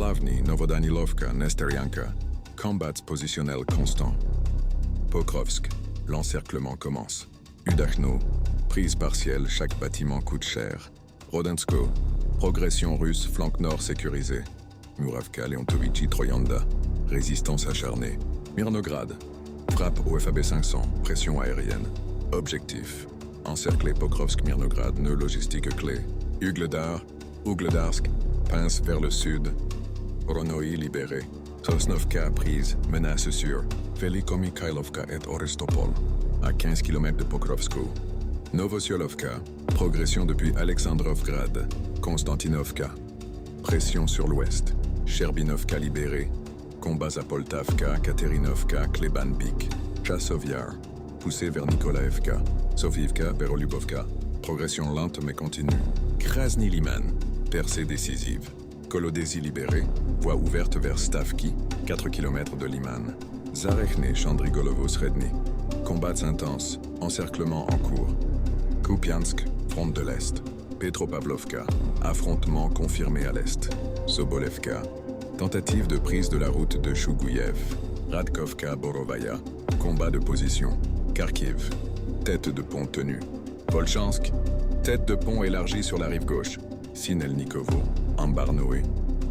Plavny, Novodanilovka, Nesterianka. Combats positionnels constants. Pokrovsk, l'encerclement commence. Udachno, prise partielle, chaque bâtiment coûte cher. Rodensko, progression russe, flanc nord sécurisé. Muravka, Leontovichi, Troyanda, résistance acharnée. Mirnograd, frappe au FAB 500, pression aérienne. Objectif, encercler Pokrovsk-Mirnograd, nœud logistique clé. Ugledar, Ugledarsk, pince vers le sud. Voronoi libéré. Sosnovka prise, menace sûre. Velikomikhailovka et Oristopol, à 15 km de Pokrovsko. Novosyolovka, progression depuis Alexandrovgrad. Konstantinovka, pression sur l'ouest. Cherbinovka libérée. Combats à Poltavka, Katerinovka, Klebanbik. Chasovyar, poussée vers Nikolaevka. Sofivka, Berolubovka, progression lente mais continue. Krasny Liman, percée décisive. Kolodésy libéré, voie ouverte vers Stavki, 4 km de Liman. Zarechne, Chandrigolovo-Sredny. Combats intenses, encerclement en cours. Kupiansk, front de l'Est. Petropavlovka, affrontement confirmé à l'Est. Sobolevka, tentative de prise de la route de Chougouyev. Radkovka, Borovaya, combat de position. Kharkiv, tête de pont tenue. Volchansk, tête de pont élargie sur la rive gauche. Sinelnikovo, Ambarnoé,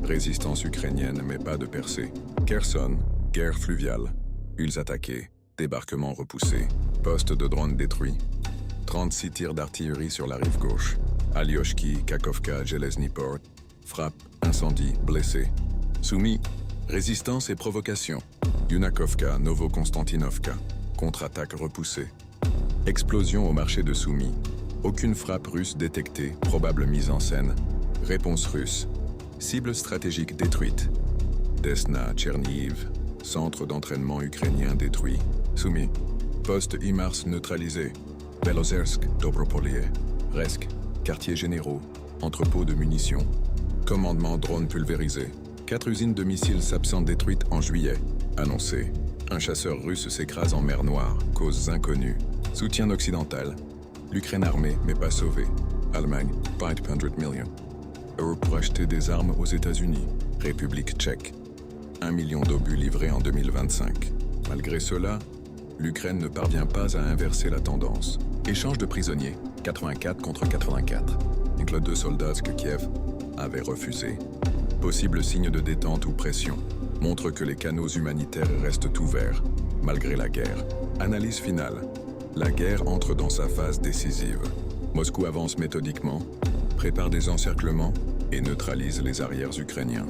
résistance ukrainienne mais pas de percée. Kherson, guerre fluviale. Huiles attaquées, débarquement repoussé. Poste de drone détruit. 36 tirs d'artillerie sur la rive gauche. Alioshki, Kakovka, Jelezniport. Frappe, incendie, blessé. Soumis, résistance et provocation. Yunakovka, Novo-Konstantinovka. Contre-attaque repoussée. Explosion au marché de Soumis. Aucune frappe russe détectée, probable mise en scène. Réponse russe. Cible stratégique détruite. Desna, Tchernihiv. Centre d'entraînement ukrainien détruit. Soumis. Poste IMARS neutralisé. Belozersk, Dobropolie. Resk. Quartiers généraux. Entrepôt de munitions. Commandement drone pulvérisé. 4 usines de missiles s'absentent détruites en juillet. Annoncé. Un chasseur russe s'écrase en mer Noire. Causes inconnues. Soutien occidental. L'Ukraine armée, mais pas sauvée. Allemagne, 500 millions. Euros pour acheter des armes aux États-Unis. République tchèque. 1 million d'obus livrés en 2025. Malgré cela, l'Ukraine ne parvient pas à inverser la tendance. Échange de prisonniers, 84 contre 84. Avec 2 soldats que Kiev avait refusé. Possible signe de détente ou pression. Montre que les canaux humanitaires restent ouverts, malgré la guerre. Analyse finale. La guerre entre dans sa phase décisive. Moscou avance méthodiquement, prépare des encerclements et neutralise les arrières ukrainiens.